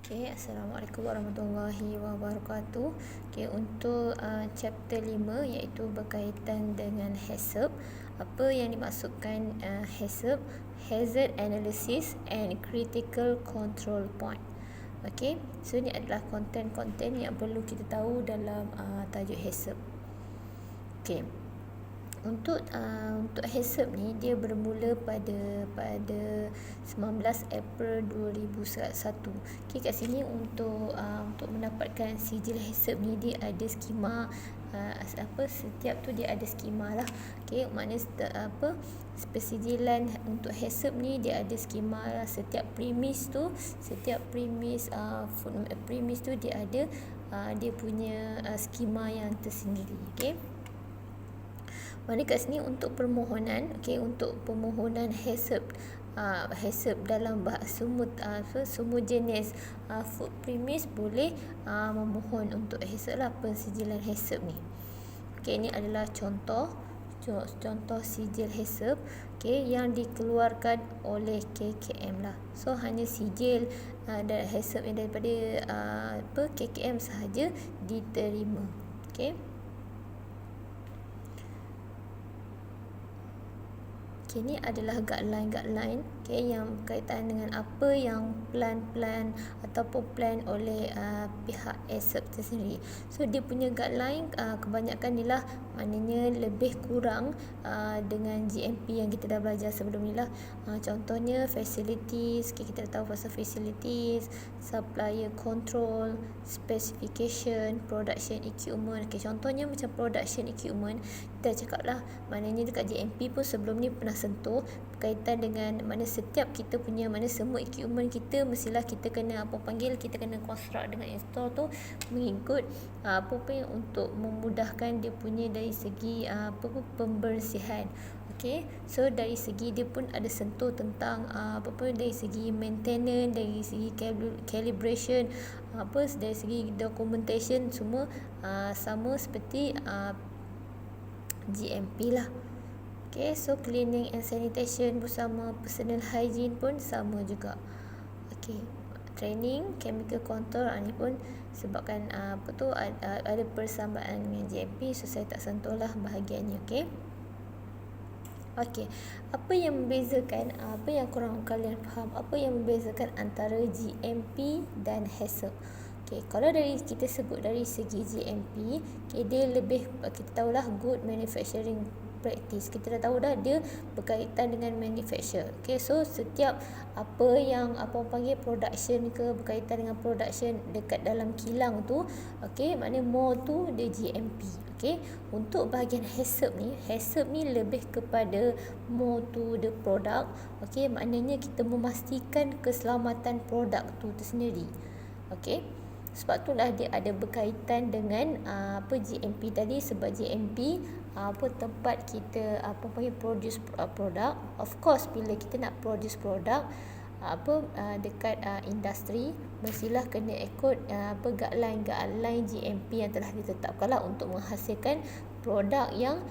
Okay, Assalamualaikum warahmatullahi wabarakatuh. Okay, untuk chapter 5 iaitu berkaitan dengan HACCP. Apa yang dimaksudkan HACCP? Hazard Analysis and Critical Control Point. Okay, so ini adalah konten-konten yang perlu kita tahu dalam tajuk HACCP. Okay. Untuk HACCP ni dia bermula pada 19 April 2001. Okey, kat sini untuk mendapatkan sijil HACCP ni dia ada skema setiap tu dia ada skema lah. Okey, maknanya persijilan untuk HACCP ni dia ada skema lah. Setiap premis tu dia ada dia punya skema yang tersendiri. Okey. Mana kat sini untuk permohonan, untuk permohonan HACCP dalam semua jenis food premise boleh memohon untuk HACCP lah, pensijilan HACCP ni. Ini adalah contoh sijil HACCP yang dikeluarkan oleh KKM lah. So hanya sijil dan HACCP yang daripada KKM sahaja diterima. Ini adalah guideline yang berkaitan dengan apa yang plan ataupun plan oleh pihak HACCP tersendiri. So dia punya guideline kebanyakan ni lah, maknanya lebih kurang dengan GMP yang kita dah belajar sebelum ni lah. Contohnya facilities, kita dah tahu pasal facilities, supplier control, specification, production equipment. Contohnya macam production equipment, kita cakap lah, maknanya dekat GMP pun sebelum ni pernah sentuh berkaitan dengan mana setiap kita punya semua equipment kita mestilah kita kena kita kena construct dengan install tu mengikut untuk memudahkan dia punya dari segi pembersihan. So dari segi dia pun ada sentuh tentang dari segi maintenance, dari segi calibration, dari segi documentation, semua sama seperti GMP lah. So cleaning and sanitation bersama personal hygiene pun sama juga. Training, chemical control, ni pun sebabkan ada persamaan dengan GMP, so saya tak sentuh lah bahagian ni. Apa yang membezakan, apa yang korang kalian faham, apa yang membezakan antara GMP dan HACCP? Kalau kita sebut dari segi GMP, dia lebih, kita tahulah good manufacturing practice. Kita dah tahu dah dia berkaitan dengan manufacture. So setiap apa yang production ke, berkaitan dengan production dekat dalam kilang tu, maknanya more tu dia GMP. Untuk bahagian HACCP ni lebih kepada more to the product. Maknanya kita memastikan keselamatan produk tu tersendiri. Sebab itulah dia ada berkaitan dengan GMP tadi, sebab GMP tempat kita produce produk. Of course bila kita nak produce produk dekat industri, mestilah kena ikut guideline GMP yang telah ditetapkan lah untuk menghasilkan produk yang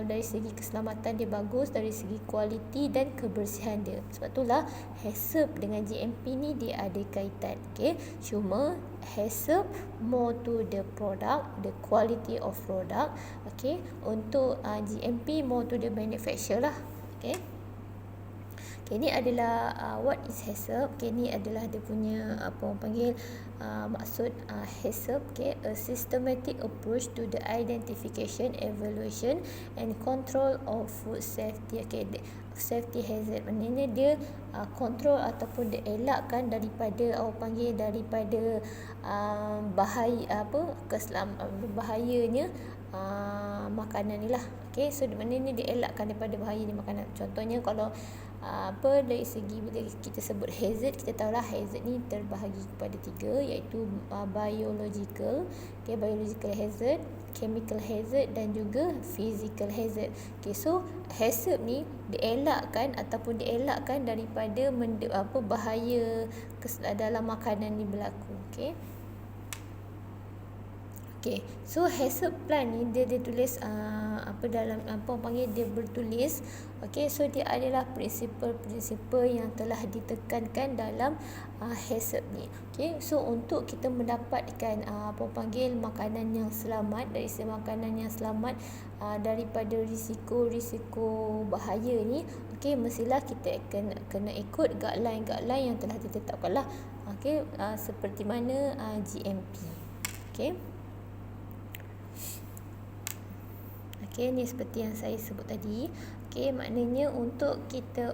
dari segi keselamatan dia bagus, dari segi kualiti dan kebersihan dia. Sebab itulah HACCP dengan GMP ni dia ada kaitan. Cuma HACCP more to the product, the quality of product. Untuk GMP more to the manufacture lah. Ini adalah what is HACCP. Ini adalah dia punya maksud HACCP. A systematic approach to the identification, evaluation and control of food safety. Safety hazard, maknanya dia kontrol ataupun dia elakkan daripada bahayanya makanan ni lah. So maknanya dia elakkan daripada bahayanya makanan. Contohnya kalau dari segi bila kita sebut hazard, kita tahulah hazard ni terbahagi kepada 3, iaitu biological, biological hazard, chemical hazard dan juga physical hazard. So HACCP ni dielakkan daripada bahaya dalam makanan ni berlaku. Okey, so HACCP plan ni dia tulis dalam dia bertulis, okey, so dia adalah prinsipal-prinsipal yang telah ditekankan dalam HACCP ni. Okey, so untuk kita mendapatkan makanan yang selamat, dari segi makanan yang selamat daripada risiko-risiko bahaya ni, okey, mestilah kita kena ikut guideline yang telah ditetapkan lah. Okey, seperti mana GMP. Okey. Okey, ni seperti yang saya sebut tadi. Okey, maknanya untuk kita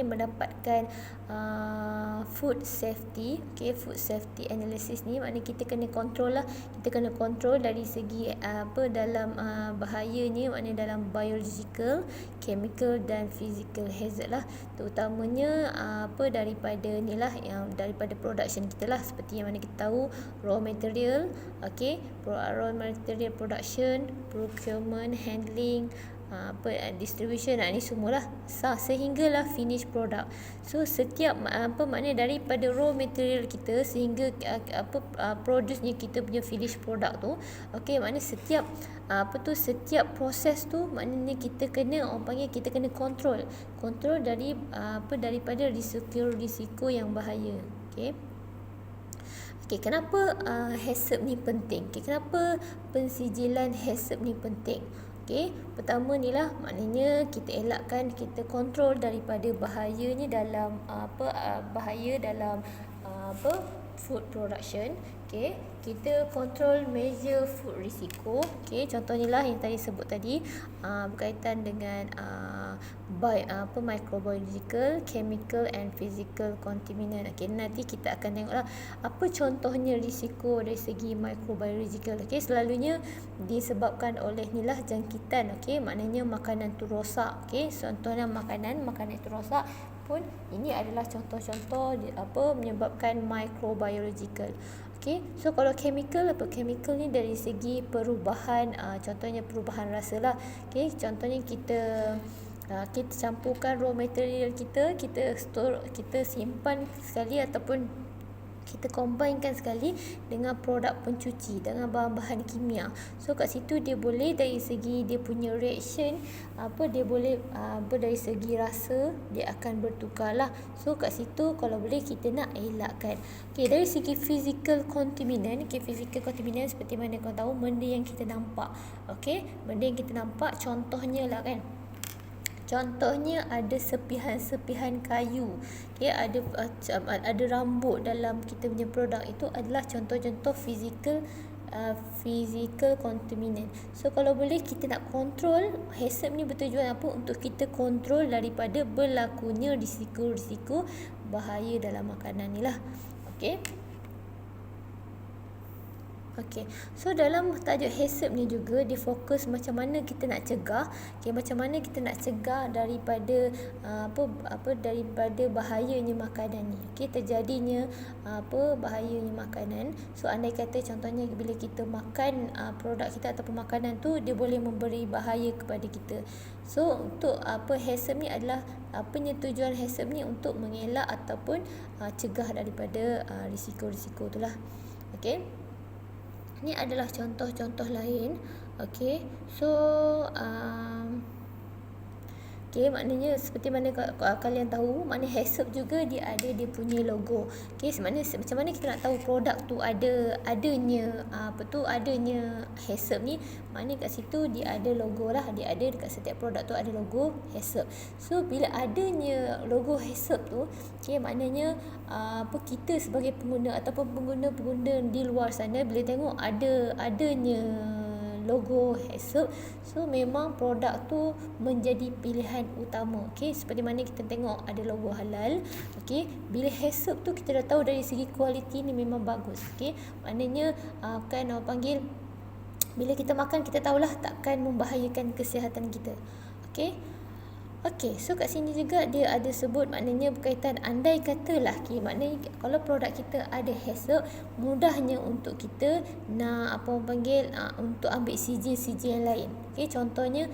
mendapatkan food safety, okey, food safety analysis ni maknanya kita kena kontrol lah. Kita kena kontrol dari segi dalam bahayanya, maknanya dalam biological, chemical dan physical hazard lah. Terutamanya daripada ni lah, yang daripada production kita lah, seperti yang mana kita tahu raw material, okey, raw material production, procurement, handling, distribution, ni semualah sehinggalah finish product. So setiap maknanya daripada raw material kita sehingga produce-nya kita punya finish product tu, okey, maknanya setiap setiap proses tu maknanya kita kena kita kena kontrol dari daripada risiko yang bahaya. Okey. Okey, kenapa HACCP ni penting? Okay, kenapa pensijilan HACCP ni penting? Okey, pertama ni lah, maknanya kita elakkan, kita kontrol daripada bahayanya dalam bahaya dalam food production. Okey, kita kontrol measure food risiko. Okey, contohnya lah yang tadi sebut tadi, berkaitan dengan microbiological, chemical and physical contaminant. Okey, nanti kita akan tengoklah apa contohnya risiko dari segi microbiological. Okey, selalunya disebabkan oleh nilah jangkitan. Okey, maknanya makanan tu rosak. Okey, contohnya makanan itu rosak pun ini adalah contoh-contoh menyebabkan microbiological. Okey, so kalau chemical, chemical ni dari segi perubahan, contohnya perubahan rasa lah. Okey, contohnya kita campurkan raw material kita store, kita simpan sekali ataupun kita combinekan sekali dengan produk pencuci, dengan bahan-bahan kimia. So kat situ dia boleh dari segi dia punya reaction, dia boleh dari segi rasa dia akan bertukar lah. So kat situ kalau boleh kita nak elakkan. Okay, dari segi physical contaminant, physical contaminant seperti mana kau tahu, benda yang kita nampak. Okay, benda yang kita nampak, contohnya lah kan, contohnya ada sepihan-sepihan kayu, okay, ada rambut dalam kita punya produk, itu adalah contoh-contoh physical contaminant. So kalau boleh kita nak kontrol, HACCP ni bertujuan apa? Untuk kita kontrol daripada berlakunya risiko-risiko bahaya dalam makanan ni lah. Okay. Okey, so dalam tajuk HACCP ni juga dia fokus macam mana kita nak cegah, macam mana kita nak cegah daripada daripada bahayanya makanan ni. Okey, terjadinya bahayanya makanan. So andai kata contohnya bila kita makan produk kita ataupun makanan tu, dia boleh memberi bahaya kepada kita. So untuk HACCP ni adalah tujuan HACCP ni untuk mengelak ataupun cegah daripada risiko-risiko itulah. Okey. Ini adalah contoh-contoh lain. Okey. So maknanya seperti mana kalian tahu, maknanya HACCP juga dia ada dia punya logo. Okey, macam mana kita nak tahu produk tu adanya HACCP ni? Maknanya kat situ dia ada logo lah, dia ada dekat setiap produk tu ada logo HACCP. So bila adanya logo HACCP tu, maknanya kita sebagai pengguna ataupun pengguna di luar sana bila tengok adanya logo HACCP, so memang produk tu menjadi pilihan utama. Okey, seperti mana kita tengok ada logo halal. Okey, bila HACCP tu kita dah tahu dari segi kualiti ni memang bagus. Okey, maknanya bila kita makan kita tahulah takkan membahayakan kesihatan kita. Okey. Okey, so kat sini juga dia ada sebut, maknanya berkaitan andai katalah, maknanya kalau produk kita ada HACCP, mudahnya untuk kita nak untuk ambil sijil-sijil yang lain. Okey, contohnya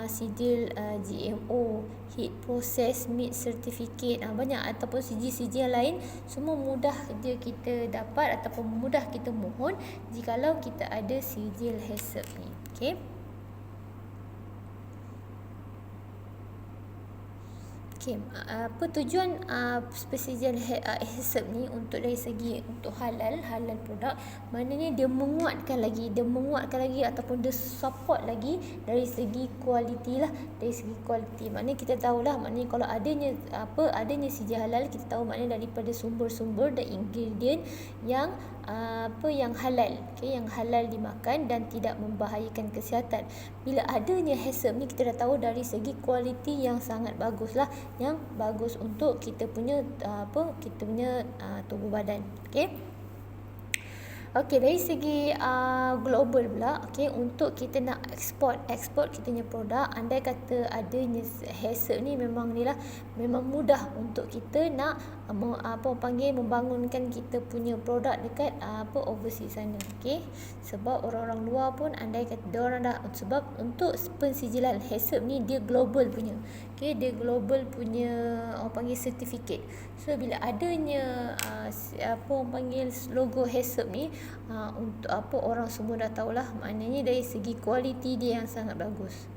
sijil GMO, Heat Process Meat Certificate, banyak, ataupun sijil-sijil yang lain, semua mudah je kita dapat ataupun mudah kita mohon jikalau kita ada sijil HACCP ni. Okey. Okay, apa tujuan persetujuan HACCP ni untuk dari segi untuk halal produk, maknanya dia menguatkan lagi ataupun dia support lagi dari segi kualiti lah, dari segi kualiti. Maknanya kita tahulah, maknanya kalau adanya sijil halal, kita tahu maknanya daripada sumber-sumber dan ingredient yang yang halal, yang halal dimakan dan tidak membahayakan kesihatan. Bila adanya HACCP ni, kita dah tahu dari segi kualiti yang sangat bagus lah, yang bagus untuk kita punya tubuh badan. Okey, dari segi global pula, untuk kita nak ekspor kita punya produk, andai kata adanya HACCP ni, memang mudah untuk kita nak membangunkan kita punya produk dekat overseas sana. Sebab orang-orang luar pun andai kata diorang dah, sebab untuk pensijilan HACCP ni dia global punya. Dia global punya certificate. So bila adanya logo HACCP ni, untuk orang semua dah tahulah, maknanya dari segi kualiti dia yang sangat bagus.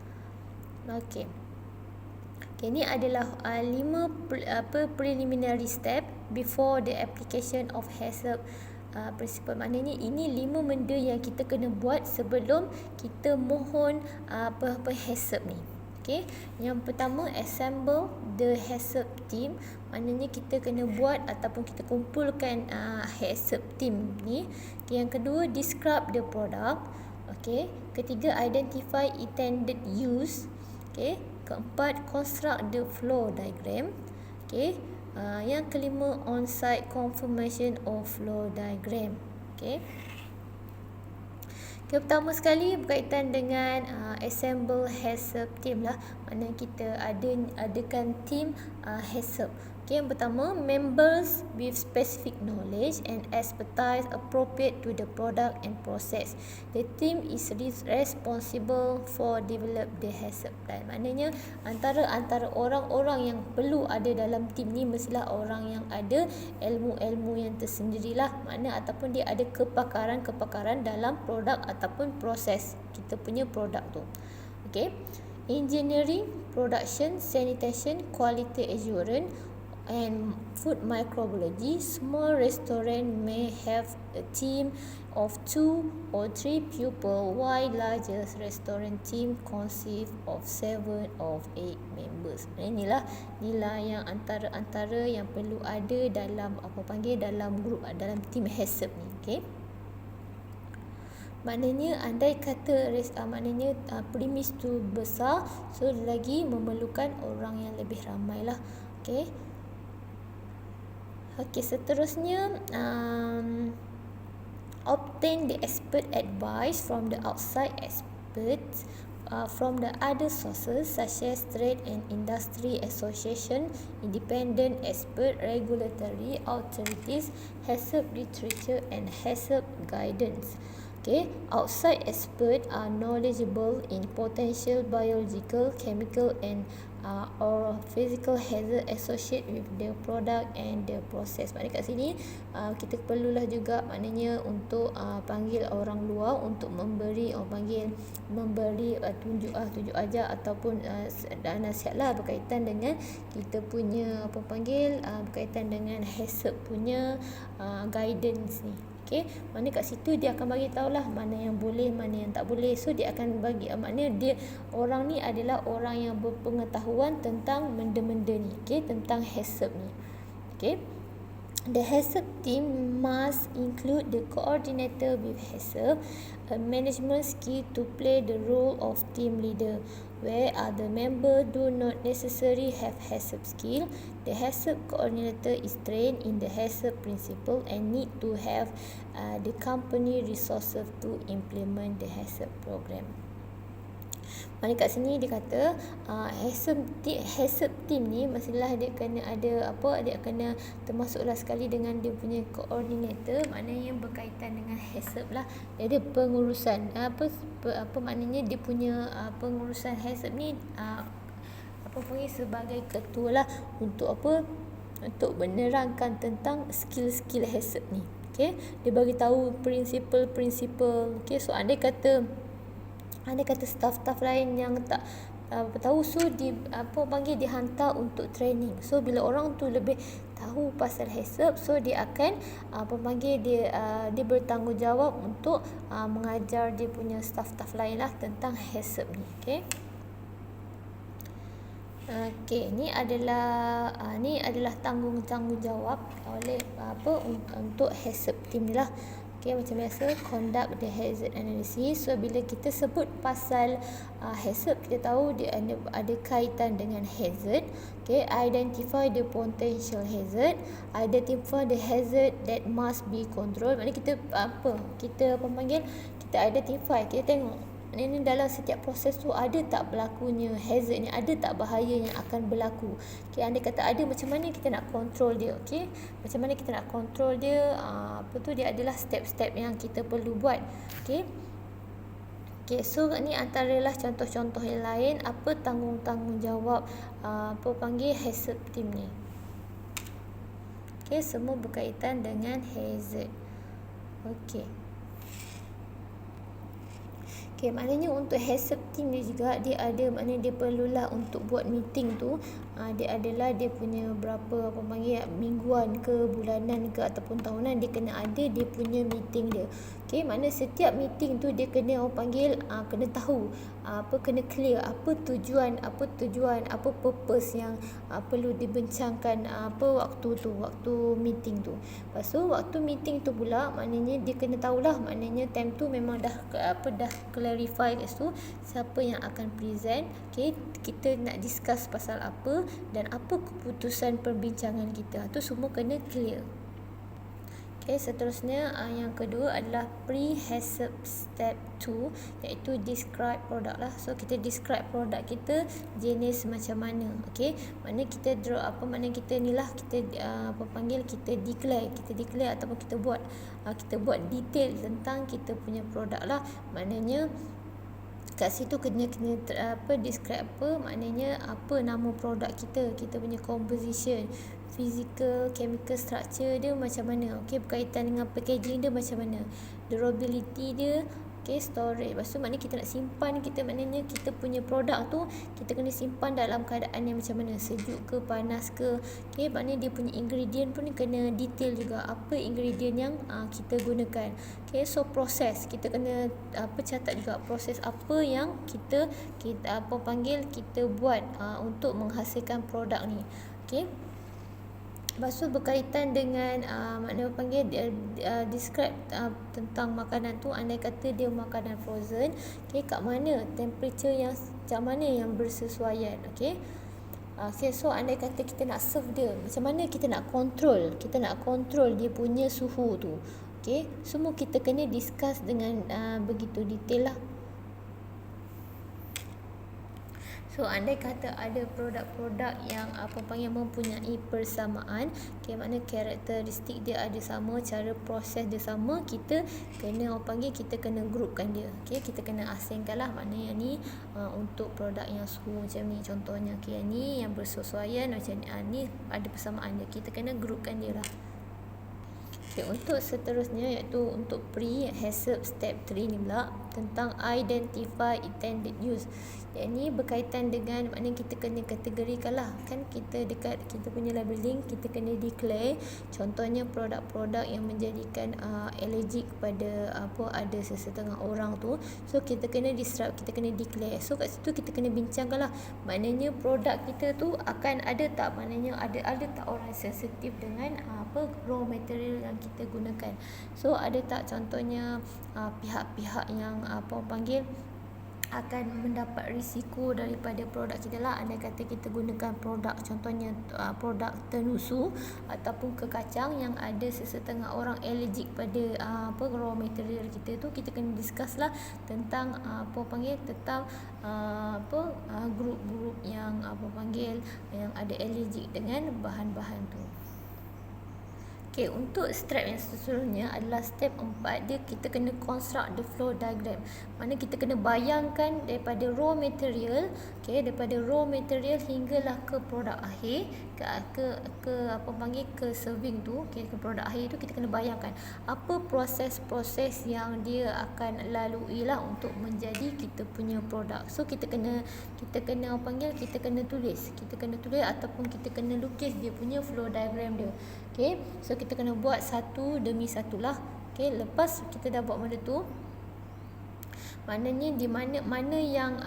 Ini adalah 5 preliminary step before the application of HACCP principle. Maknanya ini 5 benda yang kita kena buat sebelum kita mohon HACCP ni. Yang pertama, assemble the HACCP team. Maknanya kita kena buat ataupun kita kumpulkan HACCP team ni. Yang kedua, describe the product. Ketiga, identify intended use. Keempat, construct the flow diagram. Yang kelima, on-site confirmation of flow diagram. Pertama sekali berkaitan dengan assemble HACCP team lah. Maknanya kita adakan team HACCP. Yang pertama, members with specific knowledge and expertise appropriate to the product and process. The team is responsible for develop the HACCP plan. Maknanya antara orang-orang yang perlu ada dalam team ni mestilah orang yang ada ilmu-ilmu yang tersendirilah, ataupun dia ada kepakaran dalam produk ataupun proses kita punya produk tu. Engineering, production, sanitation, quality assurance and food microbiology. Small restaurant may have a team of 2 or 3 people, while largest restaurant team consists of 7 or 8 members. Inilah yang antara yang perlu ada dalam dalam grup, dalam team HACCP ni. Maknanya andai kata premis tu besar, so lagi memerlukan orang yang lebih ramai lah. Seterusnya, obtain the expert advice from the outside experts from the other sources such as trade and industry association, independent expert, regulatory authorities, HACCP literature and HACCP guidance. Outside experts are knowledgeable in potential biological, chemical and or physical hazard associated with the product and the process. Maknanya kat sini kita perlulah juga untuk panggil orang luar untuk memberi tunjuk ajar ataupun nasihatlah berkaitan dengan kita punya berkaitan dengan HACCP punya guidance ni. Mana kat situ dia akan bagi tahulah mana yang boleh, mana yang tak boleh. So dia akan bagi, maknanya orang ni adalah orang yang berpengetahuan tentang benda-benda ni, tentang HACCP ni. The HACCP team must include the coordinator with HACCP, a management skill to play the role of team leader. Where other members do not necessarily have HACCP skill, the HACCP coordinator is trained in the HACCP principle and need to have the company resources to implement the HACCP program. Mana kat sini dia kata HACCP team ni mestilah dia kena ada dia kena termasuklah sekali dengan dia punya coordinator, maknanya yang berkaitan dengan HACCP lah. Dia ada pengurusan maknanya dia punya pengurusan HACCP ni sebagai ketua lah untuk untuk menerangkan tentang skill-skill HACCP ni. Okey, dia bagi tahu prinsipal. Okey, so andai kata staff-staff lain yang tak tahu, so dihantar untuk training. So bila orang tu lebih tahu pasal HACCP, so dia akan dia bertanggungjawab untuk mengajar dia punya staff-staff lain lah tentang HACCP ni. Okey, ni adalah tanggungjawab oleh untuk HACCP team ni lah. Okey, macam biasa, conduct the hazard analysis. So bila kita sebut pasal HACCP, kita tahu dia ada kaitan dengan hazard. Okey, identify the potential hazard, identify the hazard that must be controlled. Maknanya kita identify, kita tengok ini dalam setiap proses tu ada tak berlakunya hazard ni, ada tak bahaya yang akan berlaku. Okey, andai kata ada, macam mana kita nak control dia. Okey, macam mana kita nak control dia, dia adalah step-step yang kita perlu buat. Okey, so ni antaralah contoh-contoh yang lain tanggungjawab HACCP team ni. Okey, semua berkaitan dengan hazard. Okey, maknanya untuk HACCP team ni juga dia ada, maknanya dia perlulah untuk buat meeting tu, dia punya berapa mingguan ke bulanan ke ataupun tahunan, dia kena ada dia punya meeting dia. Okey, makna setiap meeting tu dia kena kena tahu kena clear apa tujuan, apa purpose yang perlu dibincangkan waktu meeting tu. Lepas tu waktu meeting tu pula, maknanya dia kena tahulah, maknanya time tu memang dah clarify kat situ siapa yang akan present. Okey, kita nak discuss pasal apa dan apa keputusan perbincangan kita, tu semua kena clear. Okey, seterusnya yang kedua adalah pre-HACCP step 2, iaitu describe product lah. So kita describe produk kita jenis macam mana. Okey, maknanya kita kita declare ataupun kita buat detail tentang kita punya produk lah. Maknanya kat situ kena describe maknanya apa nama produk kita punya composition, physical, chemical structure dia macam mana. Okey, berkaitan dengan packaging dia macam mana, durability dia. Okey, storage. Lepas tu maknanya kita nak simpan, maknanya kita punya produk tu kita kena simpan dalam keadaan yang macam mana, sejuk ke panas ke. Okey, maknanya dia punya ingredient pun kena detail juga, apa ingredient yang kita gunakan. Okey, so proses kita kena catat juga proses apa yang kita buat untuk menghasilkan produk ni. Okey, lepas tu berkaitan dengan describe tentang makanan tu. Andai kata dia makanan frozen, okey, kat mana temperature yang macam mana yang bersesuaian. Okey, so andai kata kita nak serve dia, macam mana kita nak control dia punya suhu tu. Okey, semua kita kena discuss dengan begitu detail lah. So andai kata ada produk-produk yang mempunyai persamaan, makna karakteristik dia ada sama, cara proses dia sama, kita kena groupkan dia. Kita kena asingkan lah, makna yang ni untuk produk yang suhu macam ni contohnya. Yang ni yang bersesuaian macam ni, ada persamaan dia, kita kena groupkan dia lah. Untuk seterusnya, iaitu untuk pre-HACCP step 3 ni pula tentang identify intended use. Yang ni berkaitan dengan maknanya kita kena kategorikan lah, kan kita dekat kita punya labeling kita kena declare contohnya produk-produk yang menjadikan allergic kepada ada sesetengah orang tu. So kita kena declare. So kat situ kita kena bincangkan lah, maknanya produk kita tu akan ada tak, maknanya ada tak orang sensitif dengan raw material yang kita gunakan. So ada tak contohnya pihak-pihak yang akan mendapat risiko daripada produk kita lah. Andai kata kita gunakan produk, contohnya produk tenusu ataupun kekacang yang ada sesetengah orang allergic pada raw material kita tu, kita kena discuss lah tentang tentang grup-grup yang yang ada allergic dengan bahan-bahan tu. Okey, untuk step yang seterusnya adalah step 4. Kita kena construct the flow diagram. Mana kita kena bayangkan daripada raw material, daripada raw material hinggalah ke produk akhir, ke serving tu, ke produk akhir tu. Kita kena bayangkan apa proses-proses yang dia akan lalui lah untuk menjadi kita punya produk. So kita kena tulis ataupun kita kena lukis dia punya flow diagram dia. So kita kena buat satu demi satu lah. Lepas kita dah buat benda tu, maknanya di mana yang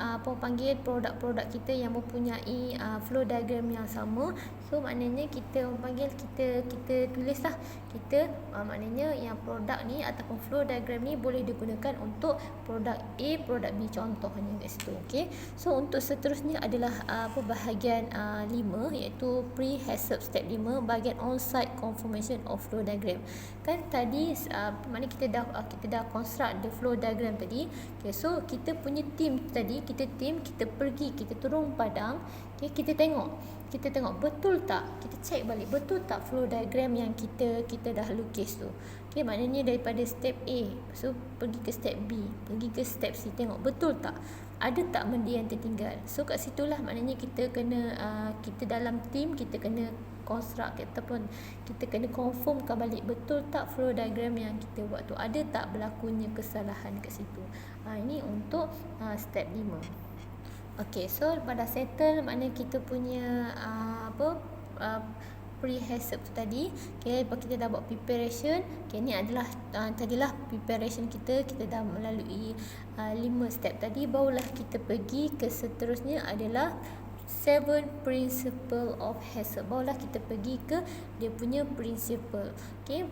produk-produk kita yang mempunyai flow diagram yang sama. So maknanya kita tulis lah. Maknanya yang produk ni ataupun flow diagram ni boleh digunakan untuk produk A, produk B, contohnya kat situ. So untuk seterusnya adalah bahagian 5, iaitu pre-HACCP step 5, bahagian on-site confirmation of flow diagram. Kan tadi maknanya kita dah construct the flow diagram tadi. So kita punya team tadi, kita pergi, kita turun padang, kita tengok betul tak, kita check balik betul tak flow diagram yang kita dah lukis tu. Maknanya daripada step A, so pergi ke step B, pergi ke step C, tengok betul tak, ada tak benda yang tertinggal. So kat situlah maknanya kita kena kita dalam team kita kena construct ataupun kita kena confirmkan balik betul tak flow diagram yang kita buat tu, ada tak berlakunya kesalahan kat situ. Ini untuk step 5. Okey, so pada settle maknanya kita punya pre-HACCP tu tadi. Lepas kita dah buat preparation. Ni adalah tadilah preparation kita dah melalui 5 step tadi. Barulah kita pergi ke seterusnya adalah 7 principle of HACCP. Barulah kita pergi ke dia punya principle.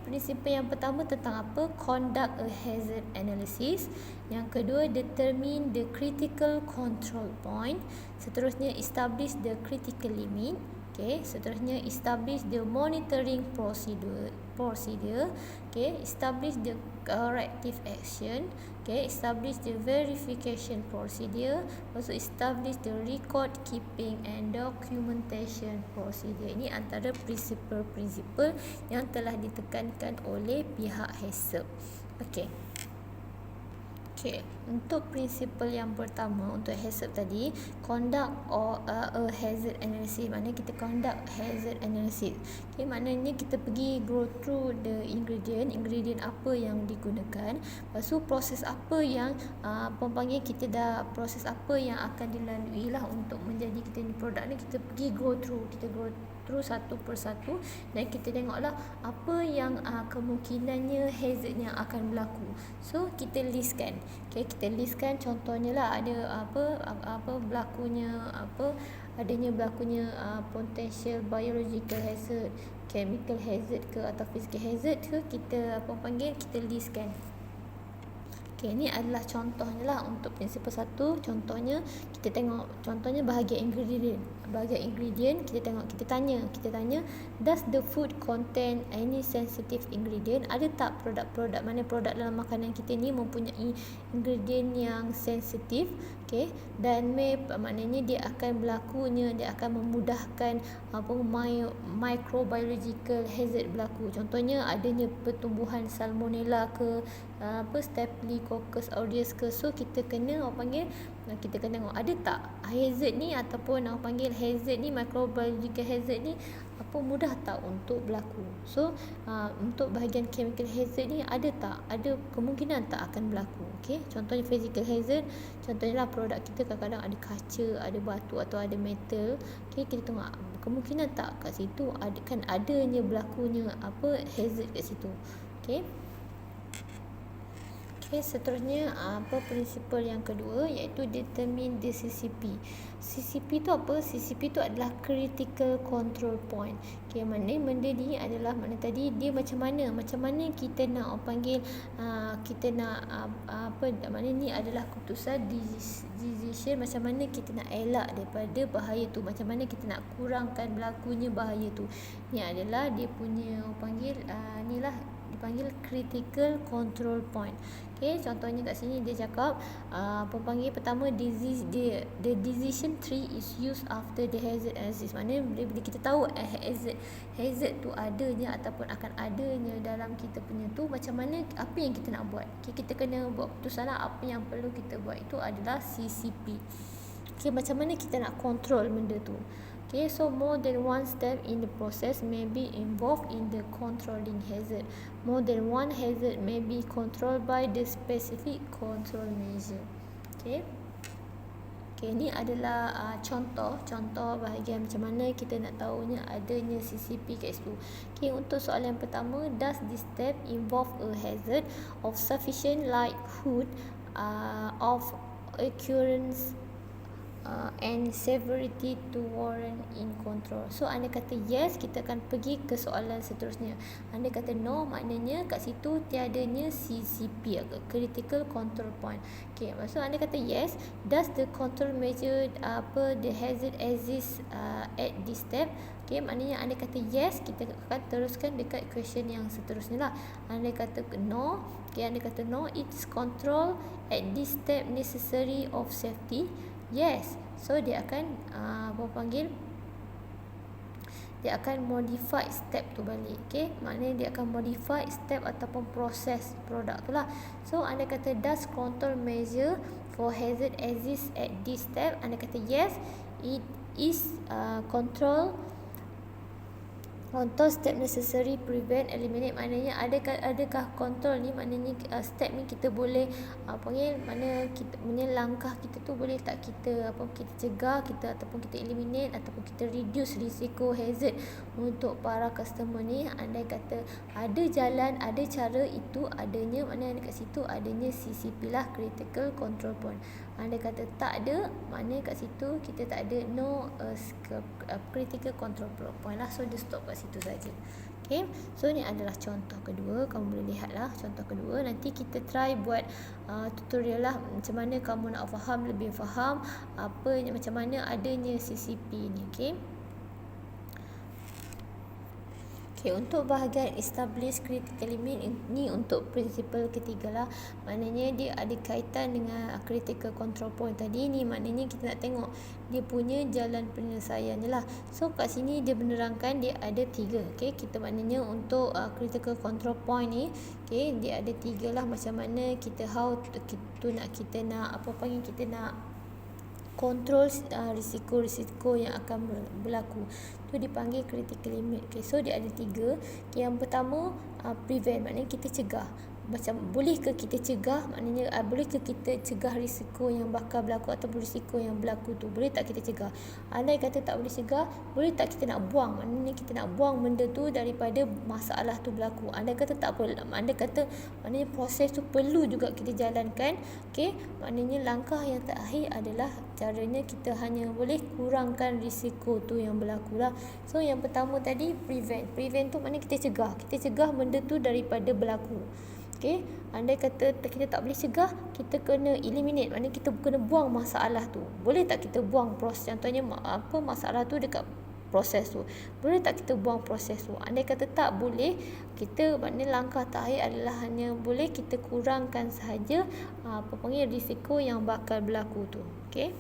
Principle yang pertama tentang apa? Conduct a hazard analysis. Yang kedua, determine the critical control point. Seterusnya, establish the critical limit. Seterusnya, establish the monitoring procedure. Establish the corrective action. Establish the verification procedure. Also establish the record keeping and documentation procedure. Ini antara prinsipal-prinsipal yang telah ditekankan oleh pihak HACCP. Untuk prinsipal yang pertama untuk HACCP tadi, conduct a hazard analysis. Maknanya kita conduct hazard analysis. Maknanya kita pergi go through the ingredient apa yang digunakan. Lepas tu proses apa yang proses apa yang akan dilalui lah untuk menjadi kita ni produk ni. Kita pergi go through satu persatu dan kita tengoklah apa yang kemungkinannya hazard yang akan berlaku. So kita listkan. Kita listkan contohnya lah ada adanya berlakunya potential biological hazard, chemical hazard ke atau physical hazard ke, kita kita listkan. Ini adalah contohnya lah untuk prinsipal 1. Contohnya kita tengok contohnya bahagian ingredient kita tanya does the food contain any sensitive ingredient? Ada tak produk dalam makanan kita ni mempunyai ingredient yang sensitif, dan maknanya dia akan memudahkan microbiological hazard berlaku. Contohnya adanya pertumbuhan salmonella ke Staphylococcus aureus ke. So kita kena tengok ada tak hazard ni ataupun hazard ni, microbiological hazard ni mudah tak untuk berlaku. So untuk bahagian chemical hazard ni ada kemungkinan tak akan berlaku. Contohnya physical hazard, contohnya lah produk kita kadang-kadang ada kaca, ada batu atau ada metal. Kita tengok kemungkinan tak kat situ adanya berlakunya hazard kat situ. Seterusnya prinsipal yang kedua iaitu determine the CCP. CCP tu apa? CCP tu adalah critical control point. Okay, mana benda ni adalah mana tadi dia macam mana kita nak orang panggil kita nak apa, mana ni adalah keputusan decision macam mana kita nak elak daripada bahaya tu, macam mana kita nak kurangkan berlakunya bahaya tu. Ni adalah dia punya orang panggil ni lah dipanggil critical control point. Okay, contohnya kat sini dia cakap panggil pertama the decision tree is used after the hazard exists. Maknanya bila kita tahu hazard tu adanya ataupun akan adanya dalam kita punya tu, macam mana apa yang kita nak buat. Okay, kita kena buat keputusan lah apa yang perlu kita buat, itu adalah CCP. Okay, macam mana kita nak control benda tu. Okay, so more than one step in the process may be involved in the controlling hazard. More than one hazard may be controlled by the specific control measure. Okay. Okay, ni adalah contoh bahagian macam mana kita nak tahunya adanya CCP kat situ. Okay, untuk soalan yang pertama, does this step involve a hazard of sufficient likelihood of occurrence and severity to warrant in control. So anda kata yes, kita akan pergi ke soalan seterusnya. Anda kata no, maknanya kat situ tiadanya CCP, critical control point. Okay, maksud anda kata yes, does the control measure the hazard exist at this step. Okay, maknanya anda kata yes, kita akan teruskan dekat question yang seterusnya lah. Anda kata no, okay, anda kata no, it's control at this step necessary of safety. Yes, so dia akan dia akan modify step tu balik. Okay, maknanya dia akan modify step ataupun proses produk tu lah. So anda kata does control measure for hazard exist at this step. Anda kata yes, it is control step necessary prevent eliminate. Maknanya adakah control ni, maknanya step ni kita boleh panggil mana kita punya langkah kita tu boleh tak kita kita cegah kita ataupun kita eliminate ataupun kita reduce risiko hazard untuk para customer ni. Anda kata ada jalan, ada cara, itu adanya mana kat situ adanya CCP lah, critical control point. Anda kata tak ada, maknanya kat situ kita tak ada no critical control point lah. So dia stop kat situ saja. Okay, so ni adalah contoh kedua. Kamu boleh lihat lah contoh kedua. Nanti kita try buat tutorial lah macam mana kamu nak faham, lebih faham macam mana adanya CCP ni. Okay. Okay, untuk bahagian establish critical limit ni untuk prinsipal ketiga lah. Maknanya dia ada kaitan dengan critical control point tadi ni. Maknanya kita nak tengok dia punya jalan penyelesaiannya lah. So kat sini dia menerangkan dia ada 3. Okay, kita maknanya untuk critical control point ni, okay, dia ada 3 lah. Macam mana kita kita nak kita nak kontrol risiko-risiko yang akan berlaku. Tu dipanggil critical limit. Okay, so dia ada 3. Okay, yang pertama prevent, maknanya kita cegah. Macam bolehkah kita cegah, maknanya bolehkah kita cegah risiko yang bakal berlaku atau risiko yang berlaku tu, boleh tak kita cegah. Andai kata tak boleh cegah, boleh tak kita nak buang, maknanya kita nak buang benda tu daripada masalah tu berlaku. Andai kata tak boleh, andai kata maknanya proses tu perlu juga kita jalankan. Okay, maknanya langkah yang terakhir adalah caranya kita hanya boleh kurangkan risiko tu yang berlaku lah. So yang pertama tadi prevent tu maknanya kita cegah benda tu daripada berlaku. Okay, andai kata kita tak boleh cegah, kita kena eliminate, maknanya kita kena buang masalah tu. Boleh tak kita buang proses, contohnya masalah tu dekat proses tu, boleh tak kita buang proses tu. Andai kata tak boleh, kita maknanya langkah terakhir adalah hanya boleh kita kurangkan sahaja risiko yang bakal berlaku tu. Okay.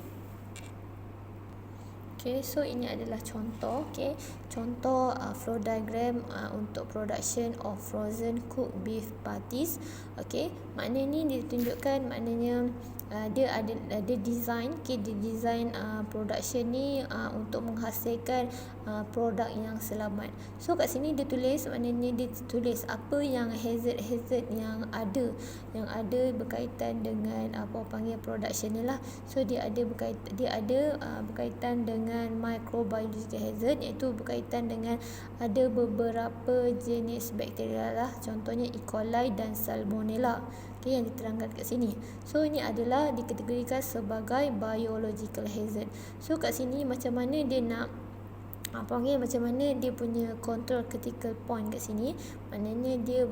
Okay, so ini adalah contoh. Okay, contoh flow diagram untuk production of frozen cooked beef patties. Okay, maknanya ni ditunjukkan, maknanya dia ada design. Okay, dia design production ni untuk menghasilkan produk yang selamat. So kat sini dia tulis, maknanya dia tulis apa yang hazard yang ada berkaitan dengan production ni lah. So dia ada berkaitan dengan dengan microbiological hazard, iaitu berkaitan dengan ada beberapa jenis bakteria lah, contohnya E. coli dan Salmonella, yang diterangkan kat sini. So ini adalah dikategorikan sebagai biological hazard. So kat sini macam mana dia nak macam mana dia punya control critical point kat sini, maknanya dia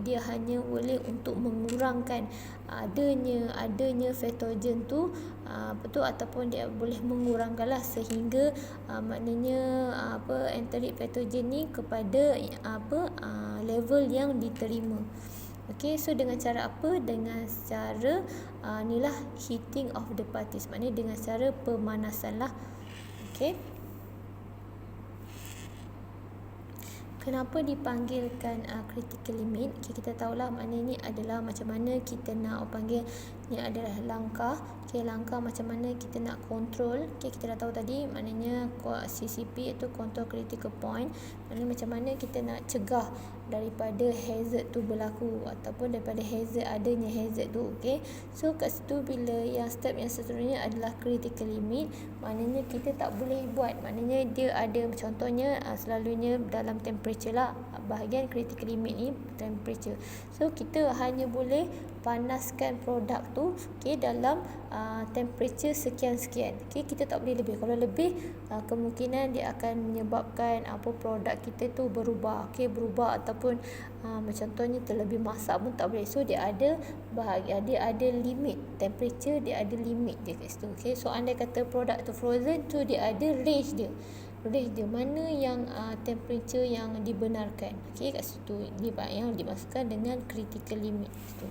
dia hanya boleh untuk mengurangkan adanya pathogen tu ataupun dia boleh mengurangkanlah sehingga maknanya enteric pathogen ni kepada level yang diterima. Okey, so dengan cara apa? Dengan cara inilah heating of the particles, maknanya dengan cara pemanasan lah. Okey. Kenapa dipanggilkan critical limit? Okay, kita tahulah maknanya ni adalah macam mana kita nak panggil, ni adalah langkah. Okay, langkah macam mana kita nak control. Okay, kita dah tahu tadi maknanya CCP itu control critical point. Maknanya macam mana kita nak cegah daripada hazard tu berlaku ataupun daripada adanya hazard tu. Okay, so kat situ bila yang step yang seterusnya adalah critical limit, maknanya kita tak boleh buat, maknanya dia ada contohnya selalunya dalam temperature lah, bahagian critical limit ni temperature. So kita hanya boleh panaskan produk tu dalam temperature sekian-sekian. Kita tak boleh lebih. Kalau lebih kemungkinan dia akan menyebabkan produk kita tu berubah. Berubah ataupun contohnya terlebih masak pun tak boleh. So dia ada limit temperature, dia ada limit dia kat situ. So andai kata produk tu frozen tu, dia ada range dia mana yang temperature yang dibenarkan. Kat situ yang dimasukkan dengan critical limit tu.